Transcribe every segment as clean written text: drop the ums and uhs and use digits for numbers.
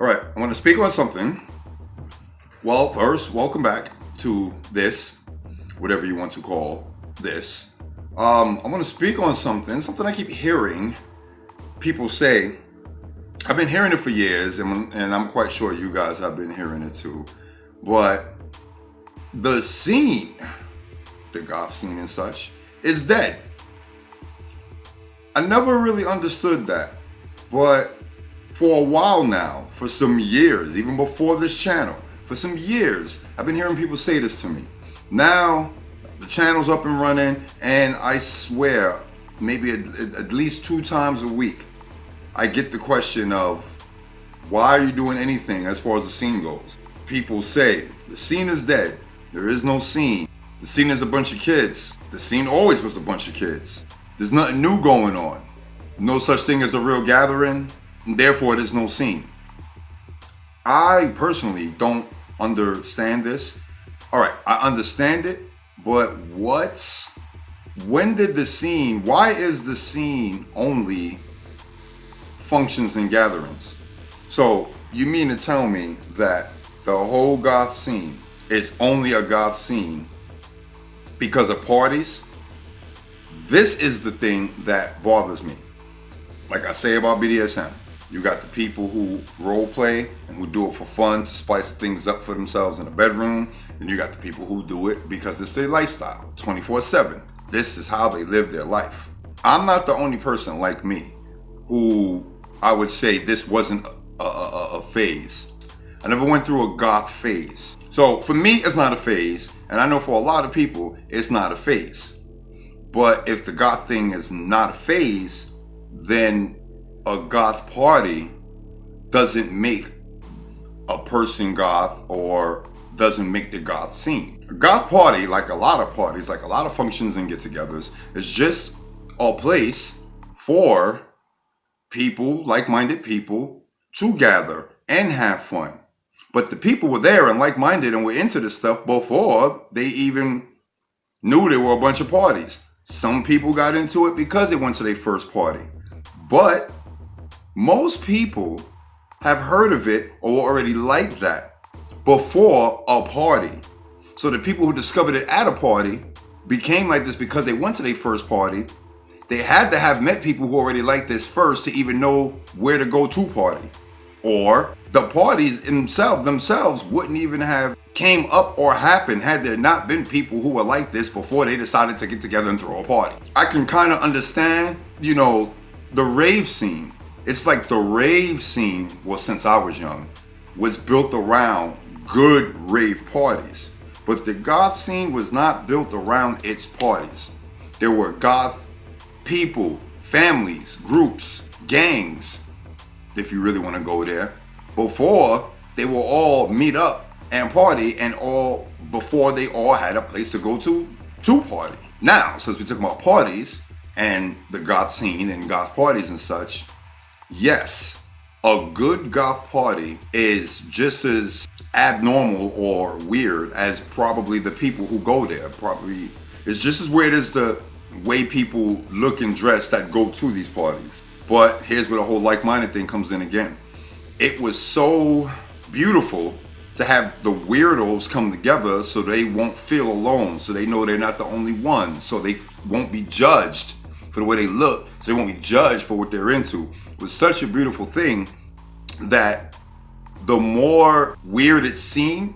All right, I want to speak on something. Well, first, welcome back to this, whatever you want to call this. I want to speak on something I keep hearing people say. I've been hearing it for years, and I'm quite sure you guys have been hearing it too. But the scene, the goth scene and such, is dead. I never really understood that, but for a while now, for some years, even before this channel, for some years, I've been hearing people say this to me. Now, the channel's up and running, and I swear, maybe at least 2 times a week, I get the question of, why are you doing anything as far as the scene goes? People say, the scene is dead. There is no scene. The scene is a bunch of kids. The scene always was a bunch of kids. There's nothing new going on. No such thing as a real gathering, and therefore there's no scene. I personally don't understand this. All right, I understand it, but when did the scene, why is the scene only functions and gatherings? So you mean to tell me that the whole goth scene is only a goth scene because of parties? This is the thing that bothers me. Like I say about BDSM, you got the people who role play and who do it for fun to spice things up for themselves in the bedroom, and you got the people who do it because it's their lifestyle, 24/7. This is how they live their life. I'm not the only person like me who I would say this wasn't a phase. I never went through a goth phase. So for me, it's not a phase, and I know for a lot of people, it's not a phase. But if the goth thing is not a phase, then a goth party doesn't make a person goth or doesn't make the goth scene. A goth party, like a lot of parties, like a lot of functions and get-togethers, is just a place for people, like-minded people, to gather and have fun. But the people were there and like-minded and were into this stuff before they even knew there were a bunch of parties. Some people got into it because they went to their first party. But most people have heard of it or already liked that before a party. So the people who discovered it at a party became like this because they went to their first party. They had to have met people who already liked this first to even know where to go to party. Or the parties themselves wouldn't even have came up or happened had there not been people who were like this before they decided to get together and throw a party. I can kind of understand, the rave scene. It's like the rave scene, well, since I was young, was built around good rave parties. But the goth scene was not built around its parties. There were goth people, families, groups, gangs, if you really want to go there, before they will all meet up and party, and before they all had a place to go to party. Now, since we talk about parties and the goth scene and goth parties and such, yes, a good goth party is just as abnormal or weird as probably the people who go there. Probably it's just as weird as the way people look and dress that go to these parties. But here's where the whole like-minded thing comes in again. It was so beautiful to have the weirdos come together so they won't feel alone, so they know they're not the only ones, so they won't be judged for the way they look, so they won't be judged for what they're into. It was such a beautiful thing that the more weird it seemed,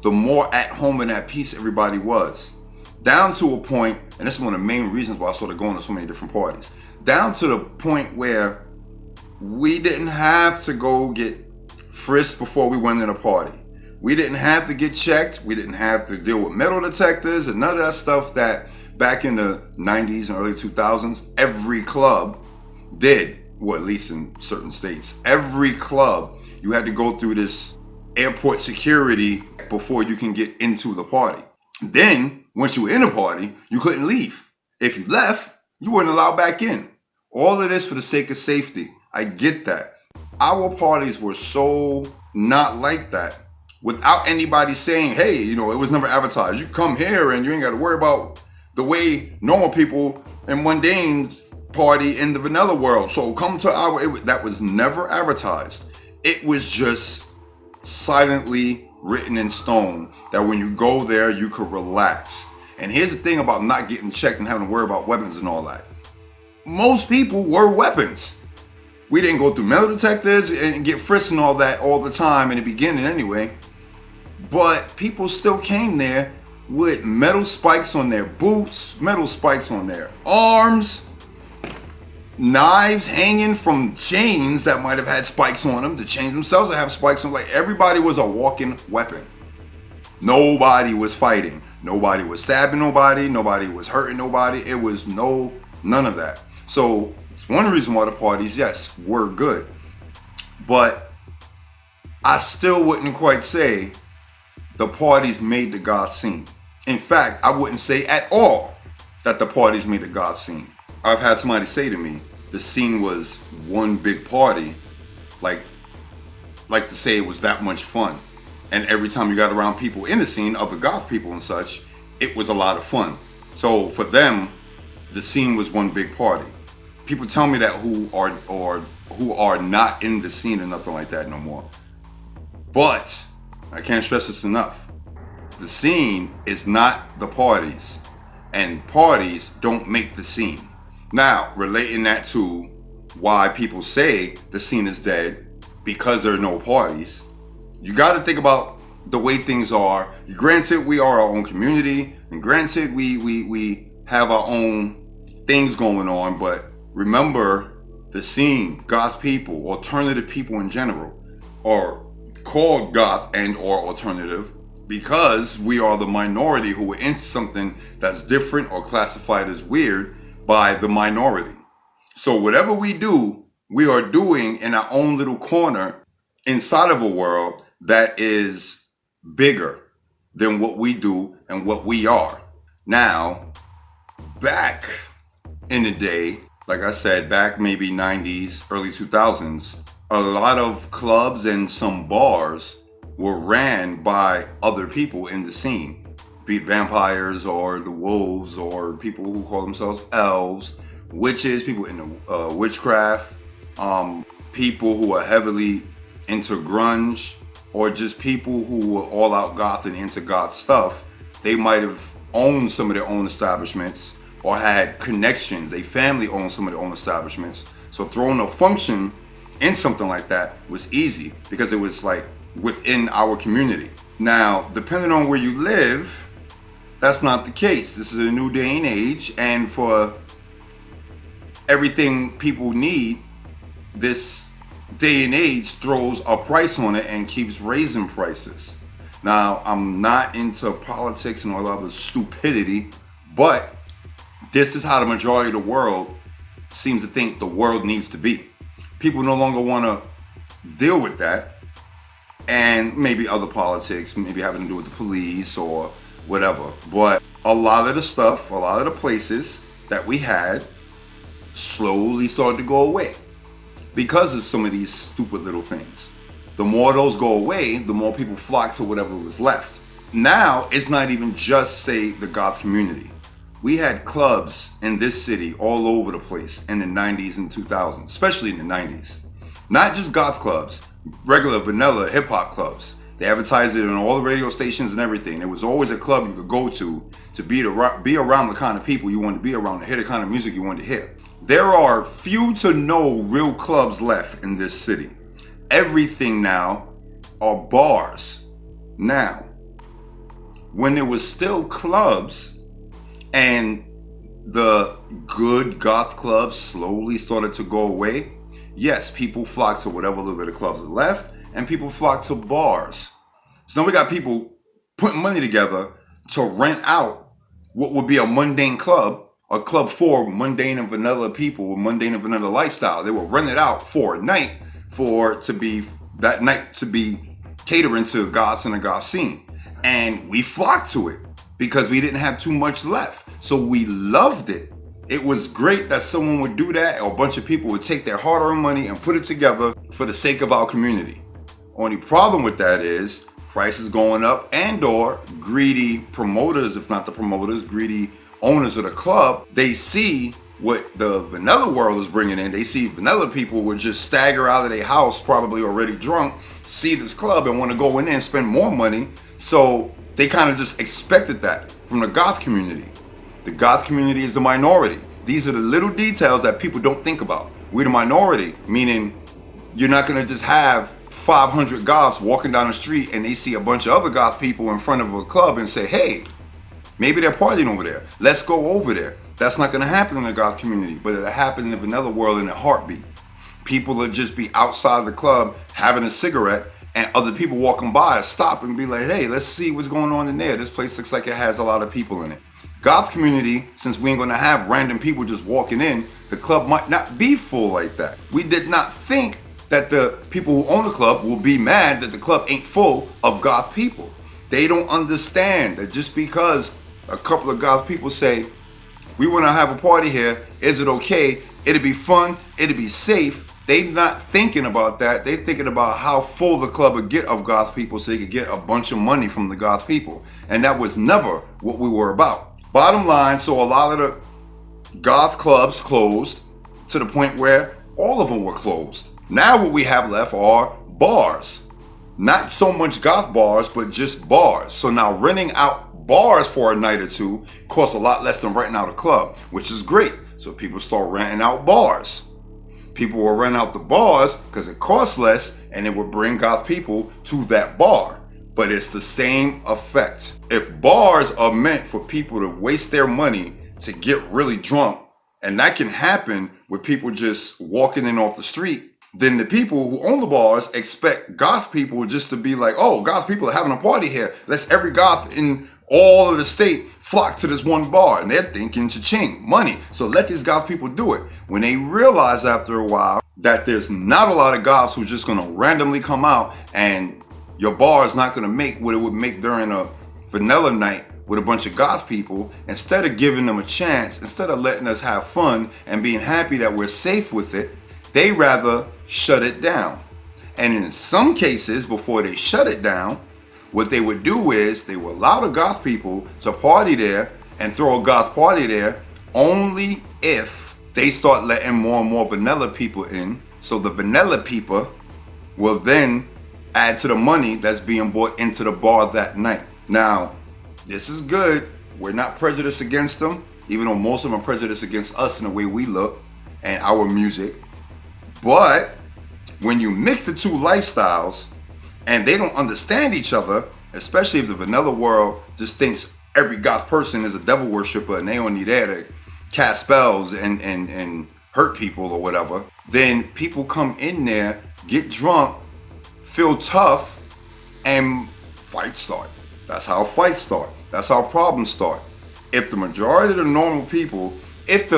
the more at home and at peace everybody was. Down to a point, and this is one of the main reasons why I started going to so many different parties, down to the point where we didn't have to go get frisked before we went in a party. We didn't have to get checked. We didn't have to deal with metal detectors and none of that stuff that back in the 90s and early 2000s, every club did, well, at least in certain states. Every club, you had to go through this airport security before you can get into the party. Then, once you were in a party, you couldn't leave. If you left, you weren't allowed back in. All of this for the sake of safety. I get that. Our parties were so not like that. Without anybody saying, hey, it was never advertised. You come here and you ain't got to worry about the way normal people and mundanes party in the vanilla world. So come to that was never advertised. it was just silently written in stone that when you go there, you could relax. And here's the thing about not getting checked and having to worry about weapons and all that. Most people were weapons. We didn't go through metal detectors and get frisked and all that all the time in the beginning anyway. But people still came there with metal spikes on their boots, metal spikes on their arms, knives hanging from chains that might have had spikes on them. The chains themselves that have spikes on them. Like, everybody was a walking weapon. Nobody was fighting. Nobody was stabbing nobody. Nobody was hurting nobody. It was none of that. So it's one reason why the parties, yes, were good. But I still wouldn't quite say the parties made the goth scene. In fact, I wouldn't say at all that the parties made the goth scene. I've had somebody say to me, the scene was one big party, like to say it was that much fun. And every time you got around people in the scene, other goth people and such, it was a lot of fun. So for them, the scene was one big party. People tell me that who are not in the scene or nothing like that no more. But I can't stress this enough. The scene is not the parties, and parties don't make the scene. Now, relating that to why people say the scene is dead because there are no parties, you got to think about the way things are. Granted, we are our own community, and granted, we have our own things going on, but remember, the scene, goth people, alternative people in general, are called goth and or alternative because we are the minority who are into something that's different or classified as weird by the minority. So whatever we do, we are doing in our own little corner inside of a world that is bigger than what we do and what we are. Now, back in the day, like I said, back maybe 90s, early 2000s, a lot of clubs and some bars were ran by other people in the scene, be it vampires or the wolves or people who call themselves elves, witches, people into witchcraft, people who are heavily into grunge, or just people who were all out goth and into goth stuff. They might have owned some of their own establishments or had connections. They family owned some of their own establishments. So throwing a function in something like that was easy because it was like within our community. Now, depending on where you live, that's not the case. This is a new day and age, and for everything people need, this day and age throws a price on it and keeps raising prices. Now, I'm not into politics and all other stupidity, but this is how the majority of the world seems to think the world needs to be. People no longer want to deal with that, and maybe other politics, maybe having to do with the police or whatever. But a lot of the stuff, a lot of the places that we had slowly started to go away because of some of these stupid little things. The more those go away, the more people flock to whatever was left. Now, it's not even just, say, the goth community. We had clubs in this city all over the place in the 90s and 2000s, especially in the 90s. Not just goth clubs, regular vanilla hip hop clubs. They advertised it on all the radio stations and everything. There was always a club you could go to be around the kind of people you wanted to be around, to hear the kind of music you wanted to hear. There are few to no real clubs left in this city. Everything now are bars. Now, when there was still clubs and the good goth clubs slowly started to go away, yes, people flocked to whatever little bit of clubs are left, and people flocked to bars. So now we got people putting money together to rent out what would be a mundane club, a club for mundane and vanilla people with mundane and vanilla lifestyle. They will rent it out for a night to be catering to goths and the goth scene. And we flocked to it because we didn't have too much left. So we loved it. It was great that someone would do that, or a bunch of people would take their hard-earned money and put it together for the sake of our community. Only problem with that is prices going up, and or greedy promoters, if not the promoters, greedy owners of the club, they see what the vanilla world is bringing in. They see vanilla people would just stagger out of their house, probably already drunk, see this club and want to go in there and spend more money. So they kind of just expected that from the goth community. The goth community is the minority. These are the little details that people don't think about. We're the minority, meaning you're not going to just have 500 goths walking down the street and they see a bunch of other goth people in front of a club and say, hey, maybe they're partying over there. Let's go over there. That's not going to happen in the goth community, but it'll happen in the vanilla world in a heartbeat. People will just be outside the club having a cigarette, and other people walking by stop and be like, hey, let's see what's going on in there. This place looks like it has a lot of people in it. Goth community, since we ain't going to have random people just walking in, the club might not be full like that. We did not think that the people who own the club will be mad that the club ain't full of goth people. They don't understand that just because a couple of goth people say, we want to have a party here, is it okay? It'll be fun, it'll be safe. They're not thinking about that. They're thinking about how full the club would get of goth people so they could get a bunch of money from the goth people. And that was never what we were about. Bottom line, so a lot of the goth clubs closed to the point where all of them were closed. Now what we have left are bars. Not so much goth bars, but just bars. So now renting out bars for a night or two costs a lot less than renting out a club, which is great. So people start renting out bars. People will rent out the bars because it costs less and it will bring goth people to that bar. But it's the same effect. If bars are meant for people to waste their money to get really drunk, and that can happen with people just walking in off the street, then the people who own the bars expect goth people just to be like, oh, goth people are having a party here. Let's every goth in all of the state flock to this one bar. And they're thinking cha-ching, money. So let these goth people do it. When they realize after a while that there's not a lot of goths who's just going to randomly come out and your bar is not going to make what it would make during a vanilla night with a bunch of goth people, instead of giving them a chance, instead of letting us have fun and being happy that we're safe with it, they rather shut it down. And in some cases, before they shut it down, what they would do is they would allow the goth people to party there and throw a goth party there only if they start letting more and more vanilla people in. So the vanilla people will then add to the money that's being brought into the bar that night. Now, this is good. We're not prejudiced against them, even though most of them are prejudiced against us in the way we look and our music. But when you mix the two lifestyles and they don't understand each other, especially if the vanilla world just thinks every goth person is a devil worshiper and they only there to cast spells and hurt people or whatever, then people come in there, get drunk, feel tough, and fights start. That's how fights start. That's how problems start. If the majority of the normal people, if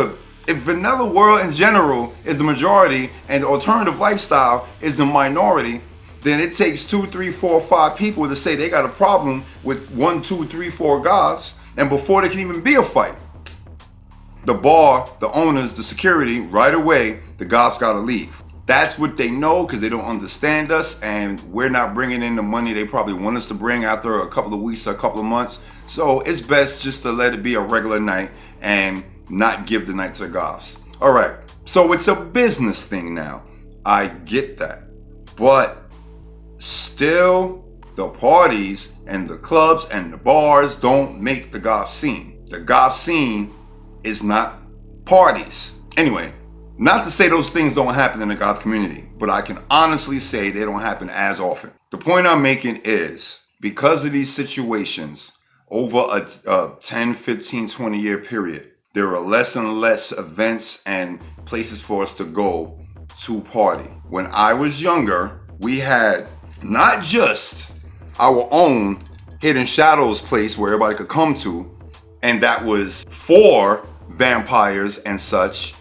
vanilla world in general is the majority and the alternative lifestyle is the minority, then it takes 2, 3, 4, 5 people to say they got a problem with 1, 2, 3, 4 goths, and before there can even be a fight, the bar, the owners, the security, right away, the goths gotta leave. That's what they know because they don't understand us, and we're not bringing in the money they probably want us to bring after a couple of weeks or a couple of months. So it's best just to let it be a regular night and not give the night to the goths. All right, so it's a business thing now. I get that. But still, the parties and the clubs and the bars don't make the goth scene. The goth scene is not parties. Anyway, not to say those things don't happen in the goth community, but I can honestly say they don't happen as often. The point I'm making is, because of these situations, over a 10, 15, 20 year period, there are less and less events and places for us to go to party. When I was younger, we had not just our own Hidden Shadows place where everybody could come to, and that was for vampires and such,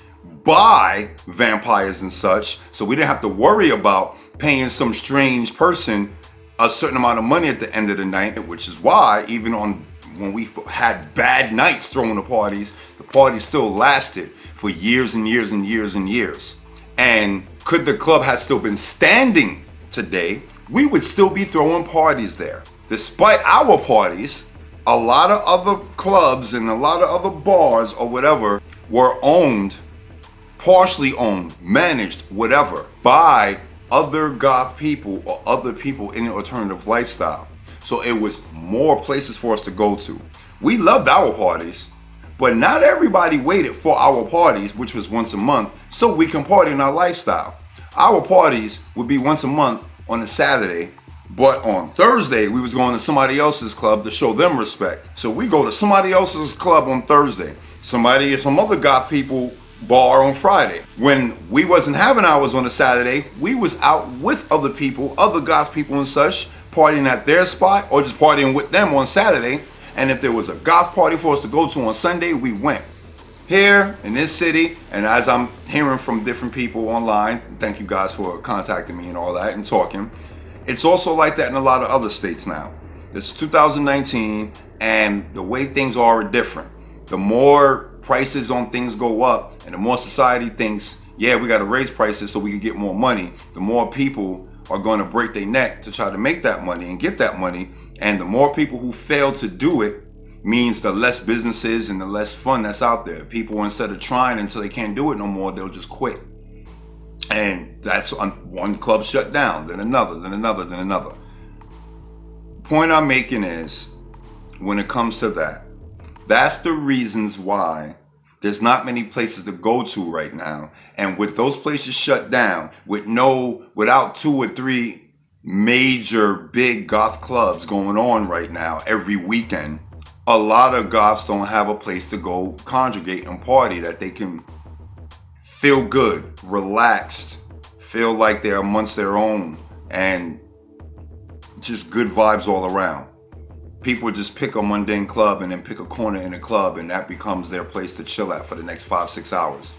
by vampires and such, so we didn't have to worry about paying some strange person a certain amount of money at the end of the night, which is why even when we had bad nights throwing the parties still lasted for years and years and years and years. And could the club have still been standing today, we would still be throwing parties there. Despite our parties, a lot of other clubs and a lot of other bars or whatever were owned, partially owned, managed, whatever, by other goth people or other people in the alternative lifestyle. So it was more places for us to go to. We loved our parties, but not everybody waited for our parties, which was once a month, so we can party in our lifestyle. Our parties would be once a month on a Saturday, but on Thursday we was going to somebody else's club to show them respect. So we go to somebody else's club on Thursday, some other goth people bar on Friday. When we wasn't having ours on a Saturday, we was out with other people, other goth people and such, partying at their spot or just partying with them on Saturday. And if there was a goth party for us to go to on Sunday, we went. Here in this city, and as I'm hearing from different people online, thank you guys for contacting me and all that and talking, it's also like that in a lot of other states now. It's 2019 and the way things are different. The more prices on things go up and the more society thinks, yeah, we got to raise prices so we can get more money, the more people are going to break their neck to try to make that money and get that money. And the more people who fail to do it means the less businesses and the less fun that's out there. People, instead of trying until they can't do it no more, they'll just quit. And that's one club shut down, then another, then another, then another. Point I'm making is, when it comes to that, that's the reasons why there's not many places to go to right now. And with those places shut down, without 2 or 3 major big goth clubs going on right now every weekend, a lot of goths don't have a place to go congregate and party that they can feel good, relaxed, feel like they're amongst their own, and just good vibes all around. People just pick a mundane club and then pick a corner in a club, and that becomes their place to chill at for the next 5-6 hours.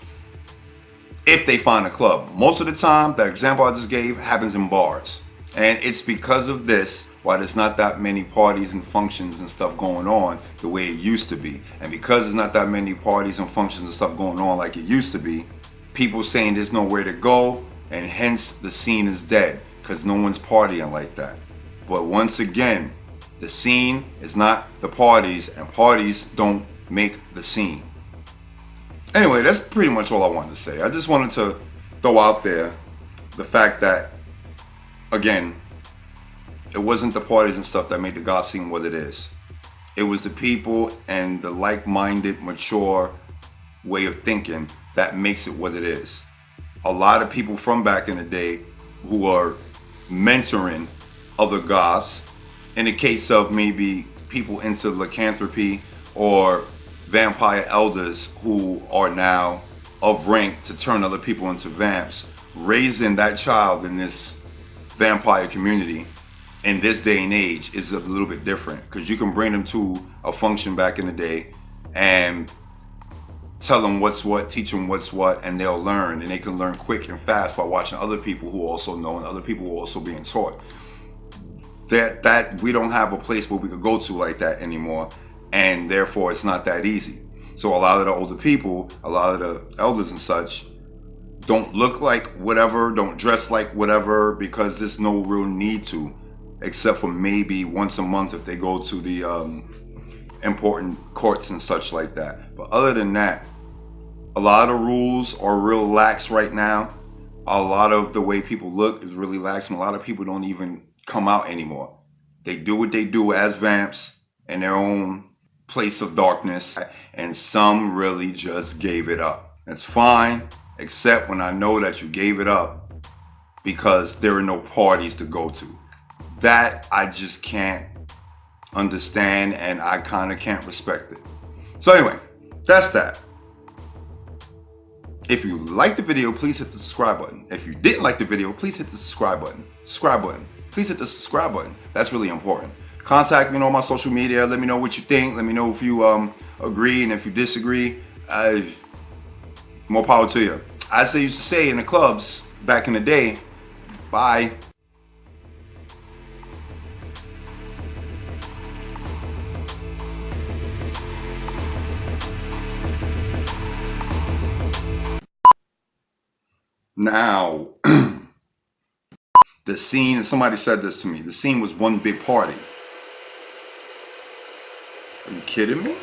If they find a club. Most of the time, that example I just gave happens in bars. And it's because of this why there's not that many parties and functions and stuff going on the way it used to be. And because there's not that many parties and functions and stuff going on like it used to be, people saying there's nowhere to go, and hence the scene is dead because no one's partying like that. But once again, the scene is not the parties, and parties don't make the scene. Anyway, that's pretty much all I wanted to say. I just wanted to throw out there the fact that, again, it wasn't the parties and stuff that made the goth scene what it is. It was the people and the like-minded, mature way of thinking that makes it what it is. A lot of people from back in the day who are mentoring other goths, in the case of maybe people into lycanthropy or vampire elders who are now of rank to turn other people into vamps, raising that child in this vampire community in this day and age is a little bit different, because you can bring them to a function back in the day and tell them what's what, teach them what's what, and they'll learn, and they can learn quick and fast by watching other people who also know and other people who are also being taught. That we don't have a place where we could go to like that anymore, and therefore it's not that easy. So a lot of the older people, a lot of the elders and such, don't look like whatever, don't dress like whatever, because there's no real need to, except for maybe once a month if they go to the important courts and such like that. But other than that, a lot of rules are real lax right now. A lot of the way people look is really lax, and a lot of people don't even come out anymore. They do what they do as vamps in their own place of darkness, and some really just gave it up. That's fine, except when I know that you gave it up because there are no parties to go to. That I just can't understand, and I kind of can't respect it. So anyway, that's that. If you liked the video, please hit the subscribe button. If you didn't like the video, please hit the subscribe button. Please hit the subscribe button. That's really important. Contact me on all my social media. Let me know what you think. Let me know if you agree, and if you disagree. More power to you. As they used to say in the clubs back in the day, bye. Now, the scene, somebody said this to me, the scene was one big party. Are you kidding me?